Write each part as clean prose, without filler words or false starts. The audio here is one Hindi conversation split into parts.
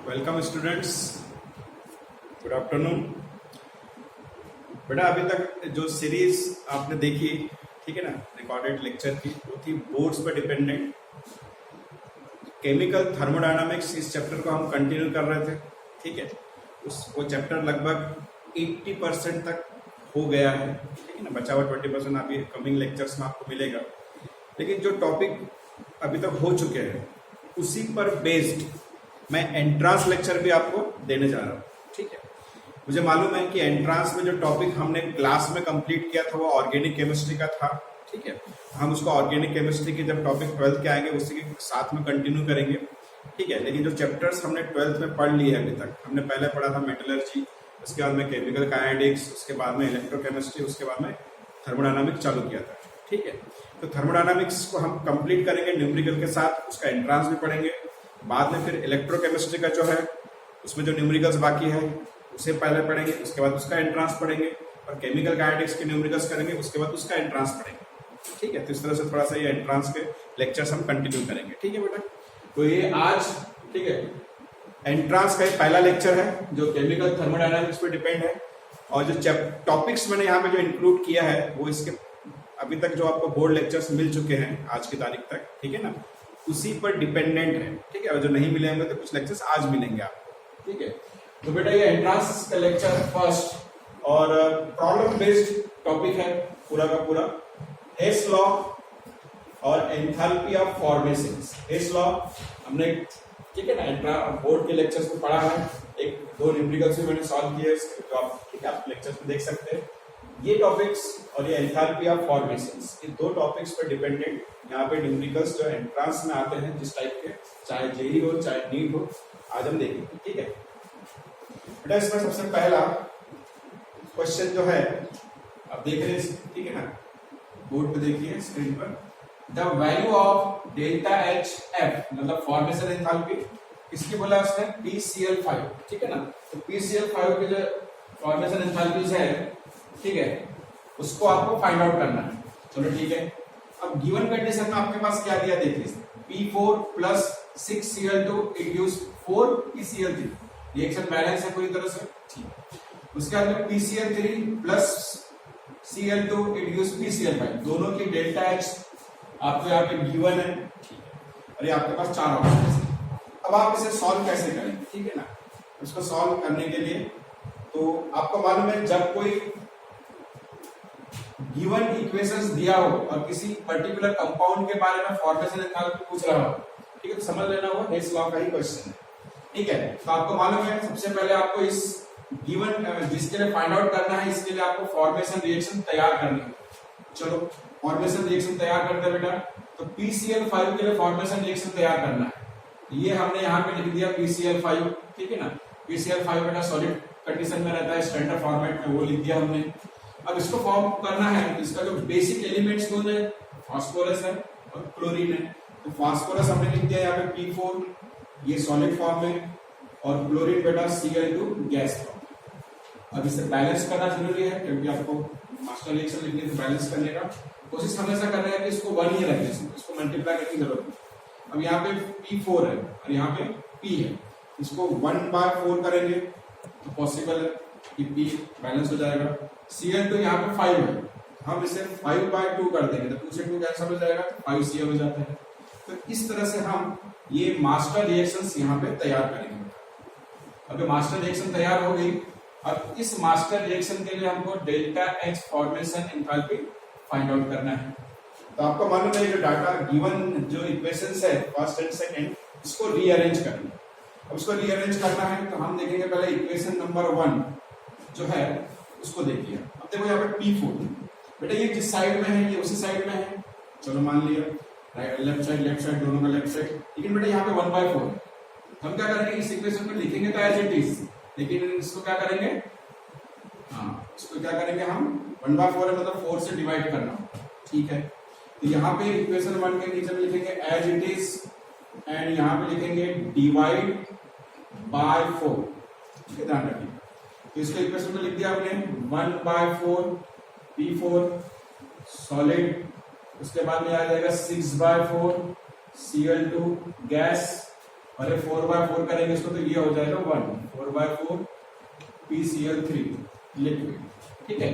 Welcome students, good afternoon. बेटा अभी तक जो सीरीज आपने देखी, ठीक है ना, रिकॉर्डेड लेक्चर की, वो थी बोर्ड्स पर डिपेंडेंट केमिकल थर्मोडायनामिक्स। इस चैप्टर को हम कंटिन्यू कर रहे थे, ठीक है। वो चैप्टर लगभग 80% तक हो गया है, ठीक है ना। बचा हुआ 20% अभी कमिंग लेक्चर्स में आपको मिलेगा। लेकिन जो टॉपिक अभी तक हो चुके हैं उसी पर बेस्ड मैं एंट्रांस लेक्चर भी आपको देने जा रहा हूँ, ठीक है। मुझे मालूम है कि एंट्रांस में जो टॉपिक हमने क्लास में कंप्लीट किया था वो ऑर्गेनिक केमिस्ट्री का था, ठीक है। हम उसको ऑर्गेनिक केमिस्ट्री के जब टॉपिक 12th के आएंगे उसी के साथ में कंटिन्यू करेंगे, ठीक है। लेकिन जो चैप्टर्स हमने 12th में पढ़ लिए अभी तक, हमने पहले पढ़ा था मेटलर्जी, उसके बाद में केमिकल काइनेटिक्स, उसके बाद में इलेक्ट्रोकेमिस्ट्री, उसके बाद में थर्मोडायनामिक्स चालू किया था, ठीक है। तो थर्मोडायनामिक्स को हम कंप्लीट करेंगे न्यूमेरिकल के साथ, उसका एंट्रांस भी पढ़ेंगे। बाद में फिर इलेक्ट्रोकेमिस्ट्री का जो है उसमें जो न्यूमेरिकल्स बाकी है उसे पहले पढ़ेंगे, उसके बाद उसका एंट्रांस पढ़ेंगे, और केमिकल काइनेटिक्स के न्यूमेरिकल्स करेंगे, उसके बाद उसका एंट्रांस पढ़ेंगे, ठीक है। तो इस तरह से थोड़ा सा ये एंट्रांस के लेक्चर्स हम कंटिन्यू करेंगे, ठीक है बेटा। तो ये आज, ठीक है, एंट्रांस का पहला लेक्चर है जो केमिकल थर्मोडायनामिक्स पे डिपेंड है। और जो टॉपिक्स मैंने यहाँ पे जो इंक्लूड किया है वो इसके अभी तक जो आपको बोर्ड लेक्चर्स मिल चुके हैं आज की तारीख तक, ठीक है ना, उसी पर डिपेंडेंट है, ठीक है। और जो नहीं मिले होंगे तो कुछ लेक्चर्स आज मिलेंगे आपको, ठीक है। तो बेटा ये एंट्रांस का लेक्चर फर्स्ट और प्रॉब्लम बेस्ड टॉपिक है पूरा का पूरा। हेस लॉ और एंथैल्पी ऑफ फॉर्मेशंस। हेस लॉ हमने, ठीक है ना, बोर्ड के लेक्चर्स में पढ़ा है। एक दो न्यूमेरिकल्स भी मैंने सॉल्व किए, तो आप, ठीक है, आप लेक्चर्स में देख सकते हैं। ये टॉपिक्स और ये एंथैल्पी ऑफ फॉर्मेशंस, ये दो टॉपिक्स पर डिपेंडेंट यहाँ पे न्यूमेरिकल्स जो एंट्रांस में आते हैं जिस टाइप के, चाहे जेई हो चाहे नीट हो, आज हम देखेंगे, ठीक है बेटा। इसमें सबसे पहला क्वेश्चन जो है आप देख रहे हैं, ठीक है ना, बोर्ड पे देखिए स्क्रीन पर। The value of delta H F मतलब फॉर्मेशन एंथैल्पी किसकी बोला उसने, PCl5, ठीक है ना। तो PCl5 के जो फॉर्मेशन एंथैल्पीज है, ठीक है, उसको आपको फाइंड आउट करना है। चलो ठीक है। अब गिवन कंडीशन में आपके पास क्या दिया देखिए, P4 plus 6Cl2 it gives 4 PCl3। Reaction balance है पूरी तरह से, ठीक। उसके बाद में PCl3 plus Cl2 it gives PCl5। दोनों की डेल्टा एच आपको यहाँ पे गिवन है, ठीक है। और ये आपके पास 4 ऑप्शन है। अब आप इसे सॉल्व कैसे करेंगे, ठीक है ना। इसको सॉल्व करने के लिए तो आपको मालूम है, जब कोई गिवन इक्वेशंस दिया हो और किसी पर्टिकुलर कंपाउंड के बारे में फॉर्मेशन एंथैल्पी पूछ रहा हो, ठीक है, तो समझ लेना वो हेस लॉ का ही क्वेश्चन है, ठीक है। तो आपको मालूम है सबसे पहले आपको इस गिवन जिसके लिए फाइंड आउट करना है, इसके लिए आपको फॉर्मेशन रिएक्शन तैयार करनी है। चलो फॉर्मेशन रिएक्शन तैयार करते हैं बेटा। तो PCl5 के लिए फॉर्मेशन रिएक्शन तैयार करना है। ये हमने यहाँ पे लिख दिया PCl5, ठीक है ना। PCl5 बेटा सॉलिड कंडीशन में रहता है, स्टैंडर्ड फॉर्मेट में, वो लिख दिया हमने। अब इसको फॉर्म करना है, इसका जो बेसिक एलिमेंट्स कौन है, फास्फोरस है और क्लोरीन है। तो फास्फोरस हमने लिख दिया यहाँ पे P4, ये सॉलिड फॉर्म में, और क्लोरीन बेटा Cl2 गैस फॉर्म। अब इसे बैलेंस करना जरूरी है, क्योंकि आपको मास्टर रिएक्शन लिखने से बैलेंस करने का कोशिश हमेशा करना है कि इसको 1 ही रखें, इसको मल्टीप्लाई करने की जरूरत है। अब यहाँ पे P4 है और यहाँ पे P है, इसको 1/4 करेंगे तो पॉसिबल है कि P बैलेंस हो जाएगा। Cl2 यहाँ पे 5 है, हम इसे 5/2 कर देंगे तो 2 से 2 कैंसिल हो जाएगा, तो 5Cl हो जाता है। तो इस तरह से हम ये मास्टर रिएक्शंस यहाँ पे तैयार करेंगे। अब ये मास्टर रिएक्शन तैयार हो गई। अब इस मास्टर रिएक्शन के लिए हमको delta H formation enthalpy find out करना है। तो आपको मालूम है जो डाटा गिवन जो इक्वेशंस है फर्स्ट एंड सेकंड, इसको रीअरेंज करना है। अब इसको रीअरेंज करना है तो हम देखेंगे पहले इक्वेशन नंबर 1 जो है उसको देखिए। अब देखो यहाँ पे P4 बेटा, ये जिस साइड में है ये उसी साइड में है, चलो मान लिया राइट लेफ्ट साइड दोनों का लेफ्ट साइड। लेकिन बेटा यहाँ पे 1/4 है, हम क्या करेंगे, इस इक्वेशन को लिखेंगे तो एज इट इज, लेकिन इसको क्या करेंगे, हाँ इसको क्या करेंगे हम 1/4 है मतलब 4 से डिवाइड करना, ठीक है। तो यहाँ पे इक्वेशन 1 के नीचे में लिखेंगे एज इट इज, एंड यहाँ पे लिखेंगे डिवाइड बाय 4, ठीक है, ध्यान रखिए। तो इसको इक्वेशन में लिख दिया आपने 1/4 P4 सॉलिड, उसके बाद में आ जाएगा 6/4 Cl2 गैस, और ये 4/4 करेंगे इसको तो ये हो जाएगा 1 4/4 PCl3 लिक्विड। ठीक है,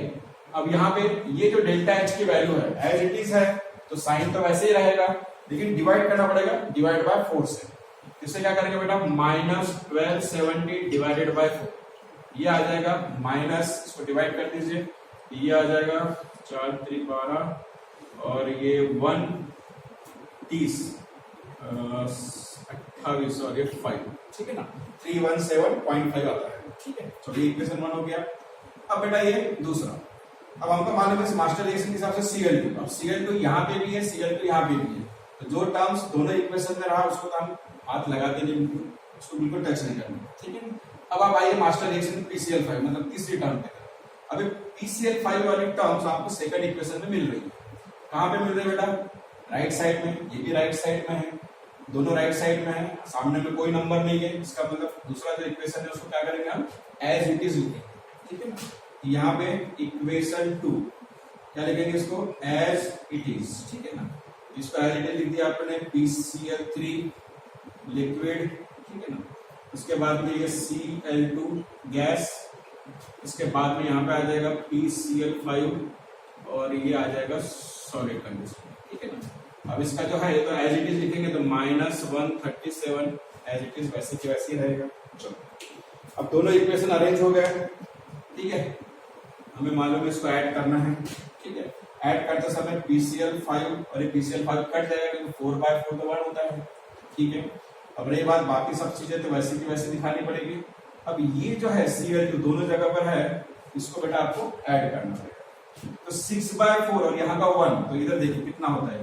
अब यहाँ पे ये जो डेल्टा H की वैल्यू है एज इट इज है तो साइन तो वैसे ही रहेगा, लेकिन डिवाइड करना पड़ेगा, डिवाइड बाय 4 से। इससे क्या करेंगे बेटा, -1270 डिवाइडेड बाय 4, ये आ जाएगा माइनस, इसको डिवाइड कर दीजिए, ये आ जाएगा 4 3 12 और ये 130 28 और ये 5, ठीक है ना, 317.5 आता है। ठीक है, चलिए इक्वेशन 1 हो गया। अब बेटा ये दूसरा, अब हमको मालूम है मास्टर रिएक्शन के हिसाब से Cl2, अब Cl2 यहाँ पे भी है, Cl2 यहाँ पे भी है, तो जो टर्म्स दोनों इक्वेशन में रहा उसको तो हम हाथ लगाते नहीं, उसको बिल्कुल टच नहीं करना। ठीक है, अब आप आइए मास्टर रिएक्शन PCl5 मतलब तीसरी टर्म पे। अभी PCl5 वाली टर्म्स आपको सेकंड इक्वेशन में मिल रही है। कहाँ पे मिल रही है बेटा, राइट साइड में, ये भी राइट साइड में है, दोनों राइट साइड में है, सामने में कोई नंबर नहीं है, इसका मतलब दूसरा जो इक्वेशन है उसको क्या करेंगे हम एज इट इज लिखेंगे। ठीक है ना, यहाँ पे इक्वेशन 2 क्या लिखेंगे, इसको एज इट इज। ठीक है ना, इसको एज इट इज लिख दिया आपने PCl3 लिक्विड। ठीक है ना, उसके बाद में ये Cl2 गैस, इसके बाद में यहाँ पे आ जाएगा PCl5 और ये आ जाएगा सॉलिड कंडीशन। ठीक है ना, अब इसका जो है तो एज इट इज लिखेंगे तो -137 एज इट इज वैसे की वैसे ही रहेगा। चलो, अब दोनों इक्वेशन अरेंज हो गए। ठीक है, हमें मालूम है इसको ऐड करना है। ठीक है, ऐड करते समय PCl5 और ये PCl5 कट जाएगा क्योंकि 4/4 तो 1 होता है। ठीक है, अब रही बात बाकी सब चीजें तो वैसे की वैसे दिखानी पड़ेगी। अब ये जो है Cl2 दोनों जगह पर है, इसको बेटा आपको ऐड करना पड़ेगा। तो 6/4 और यहाँ का 1, तो इधर देखिए कितना होता है,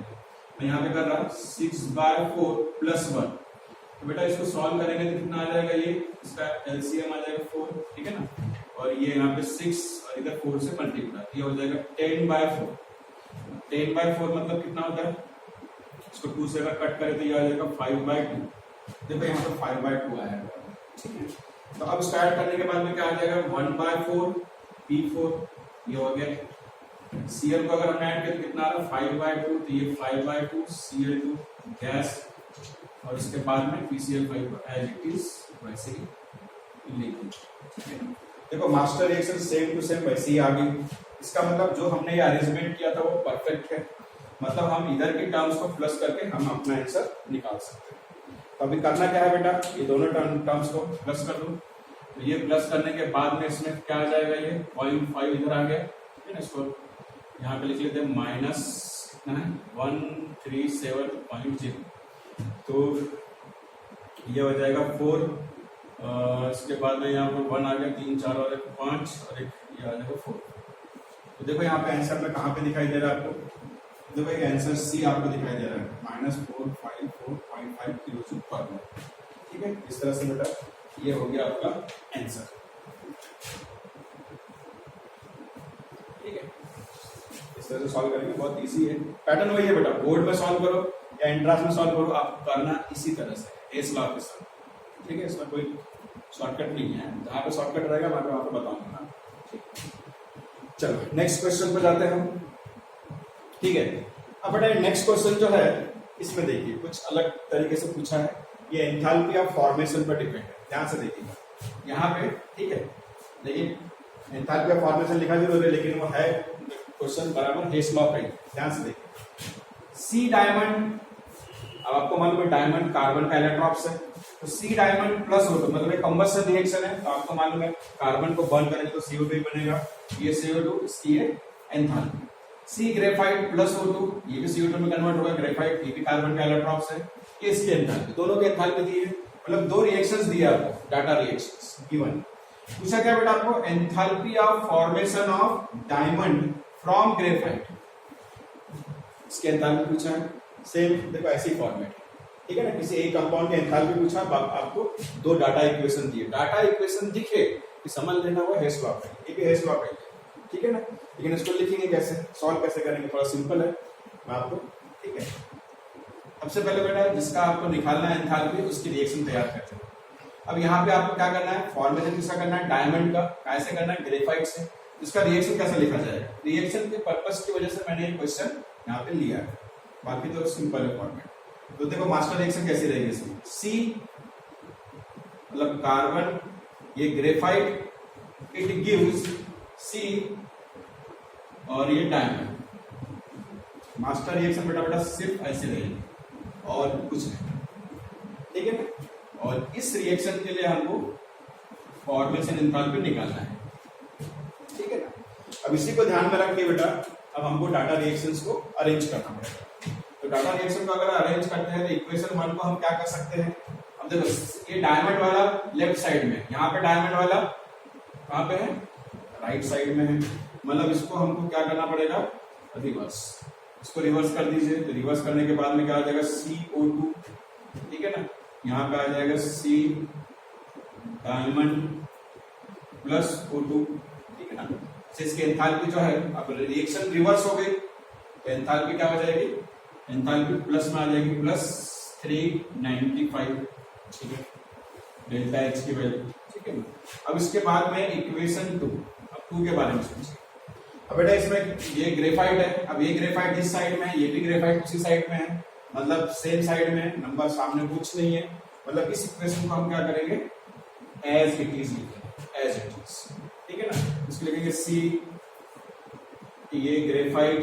मैं यहाँ पे कर रहा हूँ 6/4 + 1, तो बेटा इसको सॉल्व करेंगे तो कितना आ जाएगा, ये इसका LCM आ जाएगा 4। ठीक है ना, और ये यहाँ पे 6 और इधर 4 से मल्टीप्लाई, ये हो जाएगा 10/4। 10/4 मतलब कितना होता है, इसको 2 से अगर कट करें तो ये आ जाएगा 5/2। देखो यहाँ पे 5/2 आया है। ठीक है, तो अब स्टार्ट करने के बाद में क्या आ जाएगा 1/4 P4, ये हो गया। Cl को अगर हम ऐड करें कितना आ रहा है 5/2, तो ये 5/2 Cl2 गैस, और इसके बाद में PCl5 को एज इट इज वैसे ही लिखेंगे। देखो master reaction same to same वैसे ही आ गई। इसका मतलब जो हमने ये अरेंजमेंट किया था वो परफेक्ट है, मतलब हम इधर की टर्म्स को प्लस करके हम अपना आंसर निकाल सकते हैं। तो अभी करना क्या है बेटा, ये दोनों टर्म्स को प्लस कर दो, तो ये प्लस करने के बाद में इसमें क्या आ जाएगा, ये 0.5 इधर आ गया। ठीक है ना, इसको यहाँ पे लिख लेते हैं माइनस कितना है 137.0, तो ये हो जाएगा 4, इसके बाद में यहाँ पर 1 आ गया, 3 4 और 5 और एक ये आ जाएगा 4। तो देखो यहाँ पे आंसर में कहाँ पे दिखाई दे रहा है आपको, देखो ये आंसर सी आपको दिखाई दे रहा है -4545 किलोजूल पर मोल। ठीक है, इस तरह से बेटा ये हो गया आपका आंसर। ठीक है, इस तरह से सॉल्व करेंगे, बहुत इजी है। पैटर्न वही है बेटा, बोर्ड में सॉल्व करो या एंट्रांस में सॉल्व करो, आप करना इसी तरह से एस लॉ के साथ। ठीक है, इसमें कोई शॉर्टकट नहीं है, जहाँ पे शॉर्टकट रहेगा मैं आपको बताऊंगा। चलो नेक्स्ट क्वेश्चन पे जाते हैं हम। ठीक है, अब बेटा नेक्स्ट क्वेश्चन जो है इसमें देखिए कुछ अलग तरीके से पूछा है, ये एंथैल्पी ऑफ फॉर्मेशन पर डिपेंड है। ध्यान से देखिएगा यहाँ पे। ठीक है, देखिए एंथैल्पी ऑफ फॉर्मेशन लिखा जरूर है, लेकिन वो है क्वेश्चन बराबर हेस लॉ पे। ध्यान से देखिए, सी डायमंड, अब आपको मालूम है डायमंड कार्बन का इलेक्ट्रॉन्स है, तो सी डायमंड प्लस हो तो मतलब एक कंबशन रिएक्शन है, तो आपको मालूम है कार्बन को बर्न करेंगे तो CO2 बनेगा, ये CO2 इसकी है एंथैल्पी। सी ग्रेफाइट प्लस O2, ये भी CO2 में कन्वर्ट होगा, ग्रेफाइट ये भी कार्बन का इलेक्ट्रॉन्स है, ये इसकी एंथैल्पी, दोनों की एंथैल्पी दी है, मतलब दो रिएक्शंस दिए आपको, डाटा रिएक्शंस गिवन। पूछा क्या बेटा आपको, enthalpy of formation of diamond from graphite, इसकी एंथैल्पी पूछा है। सेम देखो ऐसी फॉर्मेट, ठीक है ना, किसी एक कंपाउंड की एंथैल्पी पूछा, आपको दो डाटा इक्वेशन दिए, डाटा इक्वेशन दिखे कि समझ लेना हुआ हेस लॉ का, ये भी हेस लॉ का, ठीक है ना। लेकिन इसको लिखेंगे कैसे, सॉल्व कैसे करेंगे, थोड़ा सिंपल है मैं आपको, ठीक है। सबसे पहले बेटा जिसका आपको निकालना है एंथैल्पी, उसकी रिएक्शन तैयार करते हैं। अब यहाँ पे आपको क्या करना है, फॉर्मेशन किसका करना है, डायमंड का, कैसे करना है, ग्रेफाइट से। इसका रिएक्शन कैसे लिखा जाएगा, रिएक्शन के पर्पस की वजह से मैंने एक क्वेश्चन यहाँ पे लिया है, बाकी तो सिंपल है फॉर्मेट। तो देखो मास्टर रिएक्शन कैसी रहेगी इसमें, सी मतलब कार्बन, ये ग्रेफाइट, इट गिव्स सी, और ये डायमंड। मास्टर रिएक्शन बेटा बेटा सिर्फ ऐसे रहेगी और कुछ नहीं, ठीक है ना। और इस रिएक्शन के लिए हमको फॉर्मेशन एंथैल्पी निकालना है, ठीक है ना। अब इसी को ध्यान में रख के बेटा अब हमको डाटा रिएक्शंस को अरेंज करना पड़ेगा। तो डाटा रिएक्शन को अगर अरेंज करते हैं तो इक्वेशन 1 को हम क्या कर सकते हैं, अब देखो ये डायमंड वाला लेफ्ट साइड में, यहाँ पे डायमंड वाला कहाँ पे है, राइट साइड में है, मतलब इसको हमको क्या करना पड़ेगा, रिवर्स। इसको रिवर्स कर दीजिए, तो रिवर्स करने के बाद में क्या आ जाएगा, CO2, ठीक है ना। यहाँ पे आ जाएगा C डायमंड प्लस O2, ठीक है ना। इसकी एंथैल्पी जो है, अब रिएक्शन रिवर्स हो गई तो एंथैल्पी क्या हो जाएगी, एंथैल्पी प्लस में आ जाएगी, प्लस 395, ठीक है, डेल्टा H की वैल्यू, ठीक है ना। अब इसके बाद में इक्वेशन 2, अब 2 के बारे में सोचिए। अब बेटा इसमें ये ग्रेफाइट है, अब ये ग्रेफाइट इस साइड में है, ये भी ग्रेफाइट उसी साइड में है, मतलब सेम साइड में है, नंबर सामने कुछ नहीं है, मतलब इस इक्वेशन को हम क्या करेंगे, एज इट इज लिखेंगे, एज इट इज, ठीक है ना। इसको लिखेंगे C, ये ग्रेफाइट,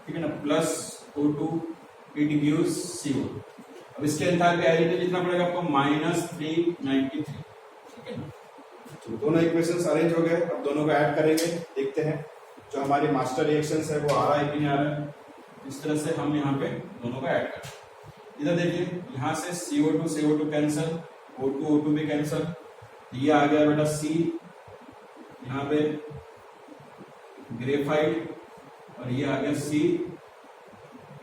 ठीक है ना, plus O2, it gives CO। अब इसके एंथैल्पी एज इट इज लिखना पड़ेगा आपको, -393, ठीक है ना। तो दोनों इक्वेशंस अरेंज हो गए, अब दोनों को ऐड करेंगे, देखते हैं जो हमारी मास्टर रिएक्शंस है वो आ रहा है कि नहीं आ रहा है। इस तरह से हम यहाँ पे दोनों को ऐड करें। इधर देखिए, यहाँ से CO2 कैंसल, O2 भी कैंसल, ये आ गया बेटा C, यहाँ पे ग्रेफाइट, और ये आ गया C,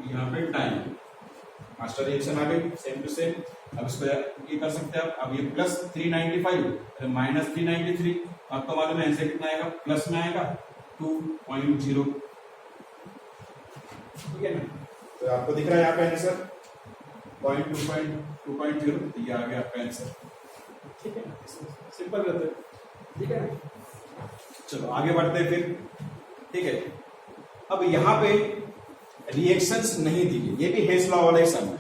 यहाँ पे टाइम, मास्टर रिएक्शन आ गई सेम टू सेम। अब इसको ये कर सकते हैं, अब ये प्लस 395 माइनस 393, आपको मालूम है ऐसे कितना आएगा, प्लस में आएगा 2.0, ठीक है ना। तो आपको दिख रहा है यहाँ पे आंसर 2.0, तो ये आ गया आपका आंसर, ठीक है ना, सिंपल रहता है, ठीक है ना। चलो आगे बढ़ते हैं फिर, ठीक है। अब यहाँ पे रिएक्शंस नहीं दी गई, ये भी हेस लॉ वाला ही सब है,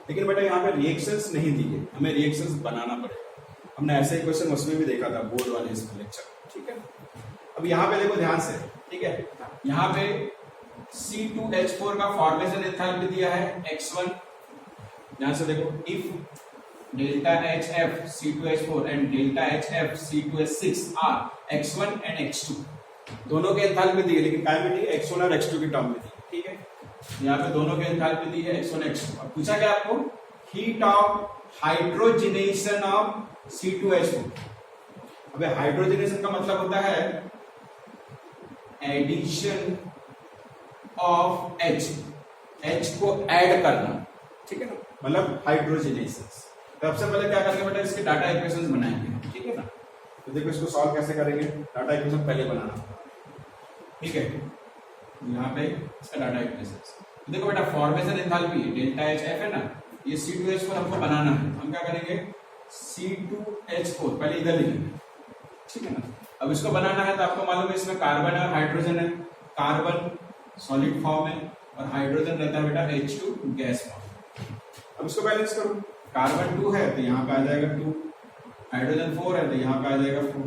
लेकिन बेटा यहाँ पे रिएक्शंस नहीं दी गई, हमें रिएक्शंस बनाना पड़ेगा। हमने ऐसे क्वेश्चन उसमें भी देखा था बोर्ड वाले इसमें लेक्चर, ठीक है। अब यहाँ पे देखो ध्यान से, ठीक है, यहाँ पे C2H4 का फॉर्मेशन एंथैल्पी दिया है x1, ध्यान से देखो, if delta HF C2H4 and delta HF C2H6 are x1 and x2, दोनों के एंथैल्पी दी है, लेकिन टाइम में दी है x1 और x2 की टर्म में दी, ठीक है। यहाँ पे दोनों के एंथैल्पी दी है x1 x2। अब पूछा क्या आपको, heat of hydrogenation of C2H4। अबे हाइड्रोजनेशन का मतलब होता है एडिशन ऑफ H को ऐड करना, ठीक है ना, मतलब हाइड्रोजनेशन। तो सबसे पहले क्या करेंगे बेटा, इसके डाटा इक्वेशंस बनाएंगे, ठीक है ना। तो देखो इसको सॉल्व कैसे करेंगे, डाटा इक्वेशन पहले बनाना, ठीक है। यहाँ पे इसका डाटा इक्वेशंस देखो बेटा, फॉर्मेशन एंथैल्पी डेल्टा HF है ना, ये C2H4 हमको बनाना है, हम क्या करेंगे, C2H4 पहले इधर लिखेंगे, ठीक है ना। अब इसको बनाना है तो आपको मालूम है इसमें कार्बन और हाइड्रोजन है, कार्बन सॉलिड फॉर्म है और हाइड्रोजन रहता है बेटा H2 गैस फॉर्म। अब इसको बैलेंस करो, कार्बन 2 है तो यहाँ पे आ जाएगा 2, हाइड्रोजन 4 है तो यहाँ पे आ जाएगा 2,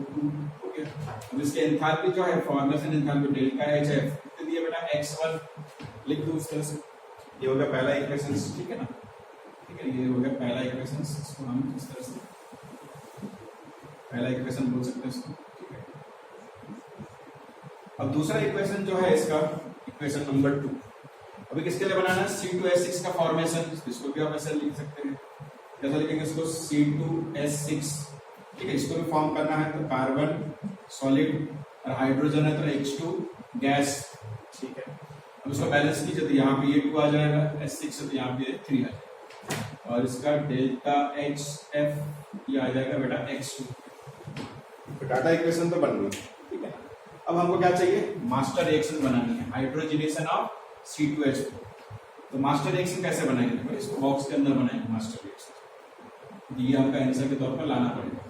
ओके। अब इसके एंथैल्पी जो है फॉर्मेशन एंथैल्पी डेल्टा HF कितनी दिया बेटा, x1 लिख दो उस तरह से, ये हो गया पहला इक्वेशन, ठीक है ना, ठीक है, ये हो गया पहला इक्वेशन, इसको हम इस तरह से पहला इक्वेशन बोल सकते हैं इसको, ठीक है। अब दूसरा इक्वेशन जो है इसका इक्वेशन नंबर 2, अभी किसके लिए बनाना है, C2H6 का फॉर्मेशन, इसको भी आप ऐसे लिख सकते हैं, कैसा लिखेंगे इसको, C2H6, ठीक है। इसको भी फॉर्म करना है तो कार्बन सॉलिड और हाइड्रोजन है तो H2 गैस, ठीक है। अब इसको बैलेंस कीजिए तो यहाँ पे ये 2 आ जाएगा, H6 है तो यहाँ पे 3 आ जाएगा, और इसका डेल्टा HF ये आ जाएगा बेटा x2। तो डाटा इक्वेशन तो बन गई, ठीक है। अब हमको क्या चाहिए, मास्टर रिएक्शन बनानी है, हाइड्रोजनेशन ऑफ C2H4। तो मास्टर रिएक्शन कैसे बनाएंगे, तो इसको बॉक्स के अंदर बनाएंगे मास्टर रिएक्शन, ये आपका आंसर के तौर पर लाना पड़ेगा।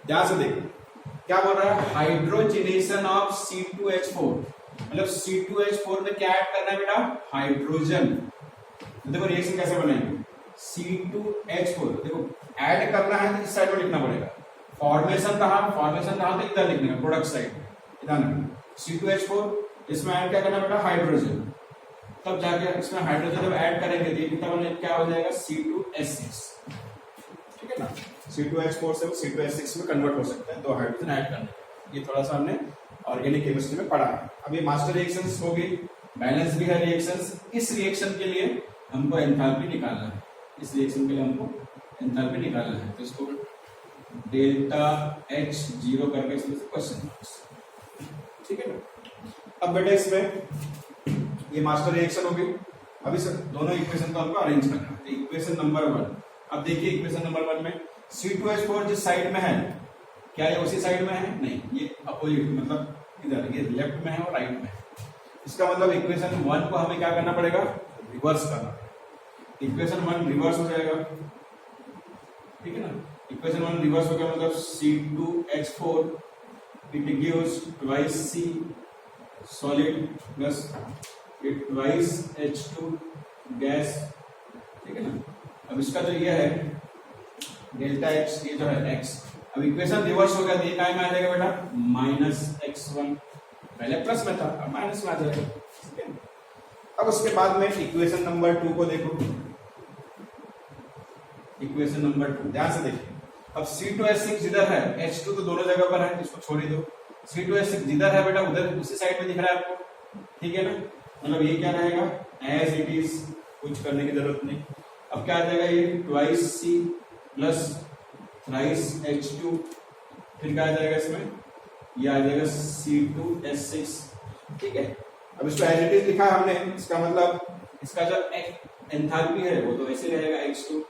ध्यान से देखो क्या बोल रहा है, हाइड्रोजनेशन ऑफ C2H4, मतलब C2H4 में क्या ऐड करना है बेटा, हाइड्रोजन। तो देखो रिएक्शन कैसे बनाएंगे, C2H4, देखो ऐड करना है तो इस साइड में लिखना पड़ेगा, फॉर्मेशन कहा तो इधर लिखने का, प्रोडक्ट साइड इधर C2H4, इसमें ऐड क्या करना बेटा, हाइड्रोजन, तब जाके इसमें हाइड्रोजन जब ऐड करेंगे तो ये कितना क्या हो जाएगा, C2H6, ठीक है ना। C2H4 से C2H6 में कन्वर्ट हो सकता है, दो हाइड्रोजन ऐड करने, ये थोड़ा सा हमने ऑर्गेनिक केमिस्ट्री में पढ़ा है। अब ये मास्टर रिएक्शंस हो गई, बैलेंस भी है रिएक्शंस। इस रिएक्शन के लिए हमको एंथैल्पी निकालना है, इस रिएक्शन के लिए हमको एंथैल्पी निकालना है, तो इसको डेल्टा H 0 करके इसमें से क्वेश्चन मार्क्स, ठीक है ना। अब बेटा इसमें ये मास्टर रिएक्शन हो गई, अभी सर दोनों इक्वेशन को हमको अरेंज करना है। तो इक्वेशन नंबर 1, अब देखिए इक्वेशन नंबर 1 में C2H4 जिस साइड में है, क्या ये उसी साइड में है, नहीं, ये अपोजिट, मतलब इधर, ये लेफ्ट में है और राइट में है। इसका मतलब इक्वेशन 1 को हमें क्या करना पड़ेगा, रिवर्स करना पड़ेगा। इक्वेशन 1 रिवर्स हो जाएगा, ठीक है ना। इक्वेशन 1 रिवर्स हो गया, मतलब C2H4 it gives twice C solid plus twice H2 gas, ठीक है ना। अब इसका जो ये है डेल्टा X, ये जो है X, अब इक्वेशन रिवर्स हो गया तो ये क्या में आ जाएगा बेटा, -x1, पहले प्लस में था अब माइनस में आ जाएगा, ठीक है। अब उसके बाद में इक्वेशन नंबर 2 को देखो, इक्वेशन नंबर 2 ध्यान से देखिए। अब C2H6 जिधर है, H2 तो दोनों जगह पर है, इसको छोड़ ही दो। C2H6 जिधर है बेटा उधर उसी साइड में दिख रहा है आपको, ठीक है ना। मतलब ये क्या रहेगा, एज इट इज, कुछ करने की जरूरत नहीं। अब क्या आ जाएगा, ये twice C plus thrice H2, फिर क्या आ जाएगा इसमें, ये आ जाएगा C2H6, ठीक है। अब इसको एज इट इज लिखा है हमने, इसका मतलब इसका जो एंथैल्पी है वो तो ऐसे रहेगा X2,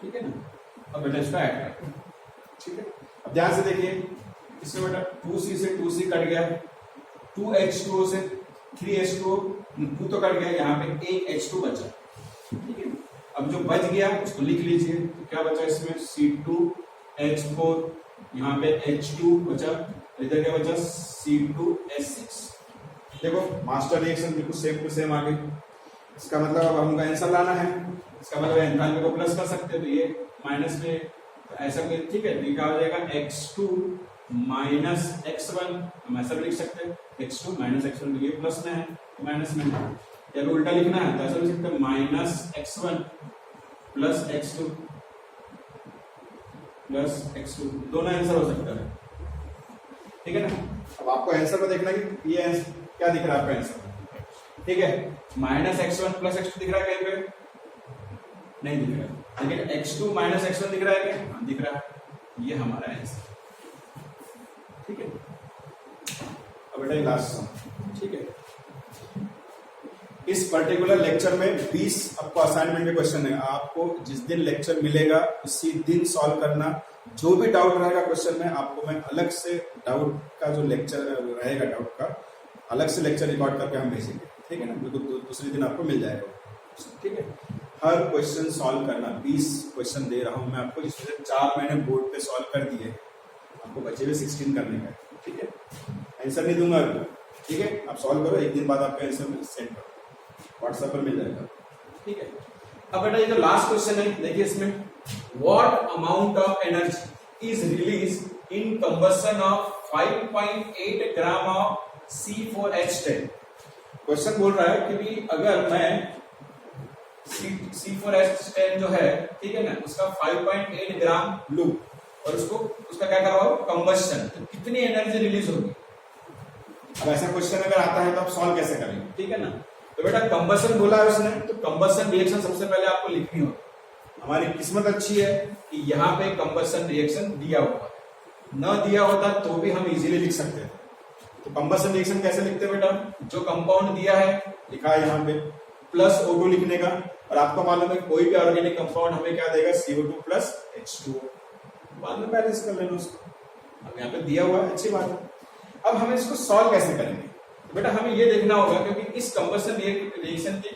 ठीक है ना। अब बेटा इसको ऐड करते हैं, ठीक है। अब ध्यान से देखिए, इसमें बेटा 2C से 2C कट गया, 2H2O से 3H2O, 2 तो कट गया, यहाँ पे एक H2 बचा, ठीक है। अब जो बच गया उसको लिख लीजिए, तो क्या बचा इसमें, C2H4, यहाँ पे H2 बचा, इधर क्या बचा, C2H6। देखो मास्टर रिएक्शन बिल्कुल सेम टू सेम आ गई। इसका मतलब अब हमको आंसर लाना है, इसका मतलब एंथैल्पी को प्लस कर सकते हैं, तो ये माइनस में, तो ऐसा कोई, ठीक है, तो क्या हो जाएगा, X2 माइनस X1, हम ऐसा भी लिख सकते हैं, X2 माइनस X1, तो ये प्लस में है माइनस में है, या तो उल्टा लिखना है तो ऐसा लिख सकते हैं, minus X1 plus X2 plus X2, दोनों आंसर हो सकता है, ठीक है ना। अब आपको आंसर में देखना कि ये क्या दिख रहा है आपका आंसर, ठीक है। माइनस X1 प्लस X2 दिख रहा है कहीं पे, नहीं दिख रहा है, लेकिन X2 माइनस X1 दिख रहा है क्या, हाँ दिख रहा है, ये हमारा आंसर, ठीक है। अब बेटा लास्ट सम, ठीक है। इस पर्टिकुलर लेक्चर में 20 आपको असाइनमेंट के क्वेश्चन है, आपको जिस दिन लेक्चर मिलेगा उसी दिन सॉल्व करना। जो भी डाउट रहेगा क्वेश्चन में, आपको मैं अलग से डाउट का जो लेक्चर रहेगा, डाउट का अलग से लेक्चर रिकॉर्ड करके हम भेजेंगे, ठीक है ना। बिल्कुल दूसरे दिन आपको मिल जाएगा, ठीक है। हर क्वेश्चन सॉल्व करना, 20 क्वेश्चन दे रहा हूं मैं आपको, जिसमें 4 मैंने बोर्ड पे सॉल्व कर दिए, आपको बचे हुए 16 करने का, ठीक है। आंसर नहीं दूंगा अभी, ठीक है, आप सॉल्व करो, एक दिन बाद आपका आंसर मैं सेंड करो, व्हाट्सएप पर मिल जाएगा, ठीक है। अब बेटा ये जो लास्ट क्वेश्चन है, देखिए इसमें, what amount of energy is release in combustion of 5.8 gram of C4H10। Question बोल रहा है कि भी अगर मैं C4H10 जो है, ठीक है ना, उसका 5.8 ग्राम लूं और उसका क्या करवाओ, कंबशन, तो कितनी एनर्जी रिलीज होगी। अब ऐसा क्वेश्चन अगर आता है तो आप सॉल्व कैसे करेंगे, ठीक है ना। तो बेटा कंबशन बोला है उसने, तो कंबशन रिएक्शन सबसे पहले आपको लिखनी होगी। हमारी किस्मत अच्छी है कि यहाँ पे कंबशन रिएक्शन दिया हुआ है, न दिया होता तो भी हम इजीली लिख सकते थे। तो कंबशन रिएक्शन कैसे लिखते हैं बेटा, जो कंपाउंड दिया है लिखा है यहाँ पे प्लस O2 लिखने का, और आपको मालूम है कोई भी ऑर्गेनिक कंपाउंड हमें क्या देगा, CO2 प्लस H2O, बाद में बैलेंस कर लेना उसको, अब यहाँ पे दिया हुआ है, अच्छी बात है। अब हमें इसको सॉल्व कैसे करेंगे, तो बेटा हमें ये देखना होगा, क्योंकि इस कंबशन रिएक्शन की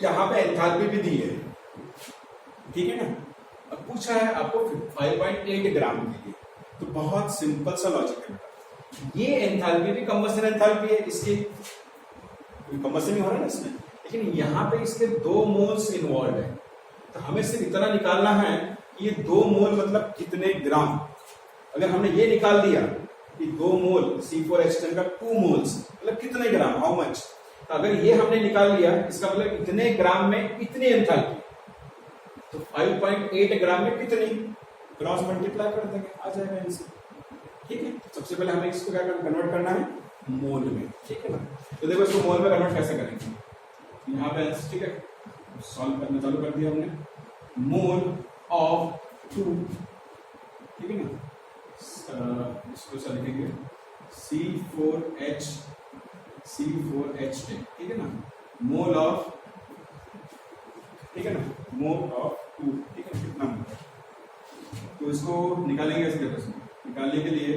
यहाँ पे एंथैल्पी भी दी है, ठीक है ना। अब पूछा है आपको 5.8 ग्राम के लिए, तो बहुत सिंपल सा लॉजिक है बेटा, ये एंथैल्पी भी कंबशन एंथैल्पी है, इसकी कंबशन ही हो रहा है ना इसमें, लेकिन यहाँ पे इसके 2 मोल्स इन्वॉल्व है, तो हमें सिर्फ इतना निकालना है कि ये 2 मोल मतलब कितने ग्राम। अगर हमने ये निकाल दिया कि 2 मोल C4H10 का 2 मोल्स मतलब कितने ग्राम, हाउ मच, तो अगर ये हमने निकाल लिया इसका मतलब इतने ग्राम में इतनी एंथैल्पी, तो 5.8 ग्राम में कितनी, क्रॉस मल्टीप्लाई कर देंगे आ जाएगा आंसर। ठीक है, सबसे पहले हमें इसको क्या कन्वर्ट करना है मोल में, ठीक है ना। तो देखो इसको मोल में कन्वर्ट कैसे करेंगे, यहाँ पे ठीक है सॉल्व करना चालू कर दिया हमने। मोल ऑफ 2, ठीक है ना, इसको चल लिखेंगे C4H10, ठीक है ना, मोल ऑफ, ठीक है ना, मोल ऑफ 2, ठीक है, कितना मोल, तो इसको निकालेंगे इसके बस में। निकालने के लिए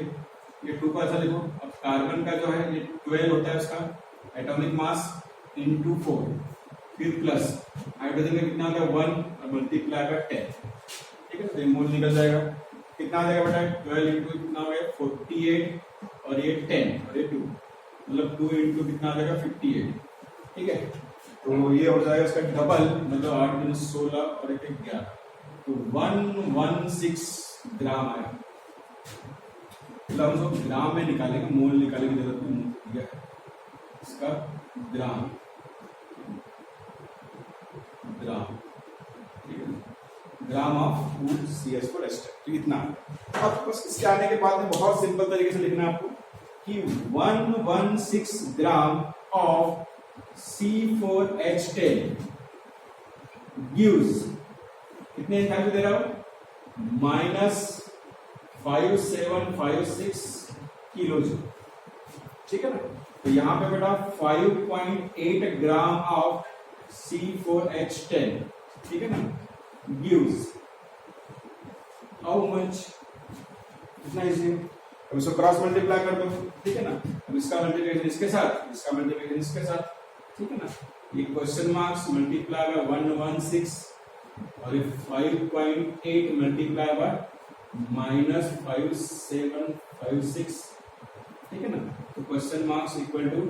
ये 2 का ऐसा लिखो। अब कार्बन का जो है ये 12 होता है उसका एटॉमिक मास इंटू 4, फिर प्लस हाइड्रोजन का कितना होता है 1 और मल्टीप्लाई का 10, ठीक है, तो मोल निकल जाएगा। कितना आ जाएगा बेटा 12 इंटू कितना हो गया 48 और ये 10 और ये 2, मतलब 2 इंटू कितना आ जाएगा 58, ठीक है, तो ये हो जाएगा इसका डबल, मतलब 8 × 16 और 1 11, तो 116 ग्राम आया। मतलब हम सब ग्राम में निकालेंगे, मोल निकालेंगे जरूरत नहीं, मोल दिया है इसका ग्राम, ठीक है, ग्राम ऑफ फूड CH4H10, तो इतना। अब बस इसके आने के बाद में बहुत सिंपल तरीके से लिखना है आपको कि 116 ग्राम ऑफ C4H10 गिव्स, कितने एंथैल्पी दे रहा हूं, -5756 किलो जूल, ठीक है ना। तो यहां पे बेटा 5.8 ग्राम ऑफ C4H10, ठीक है ना, गिव्स हाउ मच, इतना इजी। अब इसको क्रॉस मल्टीप्लाई कर दो, ठीक है ना, अब इसका मल्टीप्लिकेशन इसके साथ, इसका मल्टीप्लिकेशन इसके साथ, ठीक है ना, ये क्वेश्चन मार्क्स मल्टीप्लाई बाय 116 और ये 5.8 मल्टीप्लाई बाय -5756, ठीक है ना, तो question marks equal to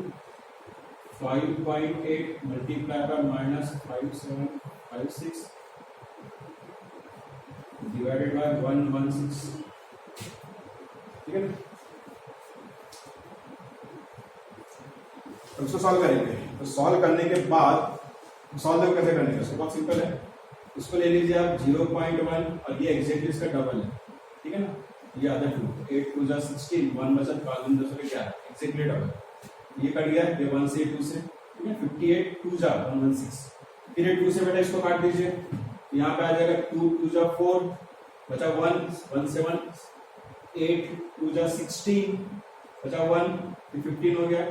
5.8 multiply by -5756 divided by 116, ठीक है ना। तो इसको सॉल्व करेंगे, तो सॉल्व करने के बाद सॉल्व कैसे करने का, बहुत सिंपल है। इसको ले लीजिए आप 0.1 और ये एग्जैक्टली इसका डबल है, ठीक है ना, ये अदर 2 8 2 जा 16 1 बचा 5 2 10 11 एग्जैक्टली डबल, ये कट गया ये 1 से 2 से, ठीक है, 58 2 जा 116, फिर 2 से बेटा इसको काट दीजिए, यहाँ पे आ जाएगा 2 2 जा 4 बचा 1 1 से 1 8 2 जा 16 बचा 1 फिर 15 हो गया,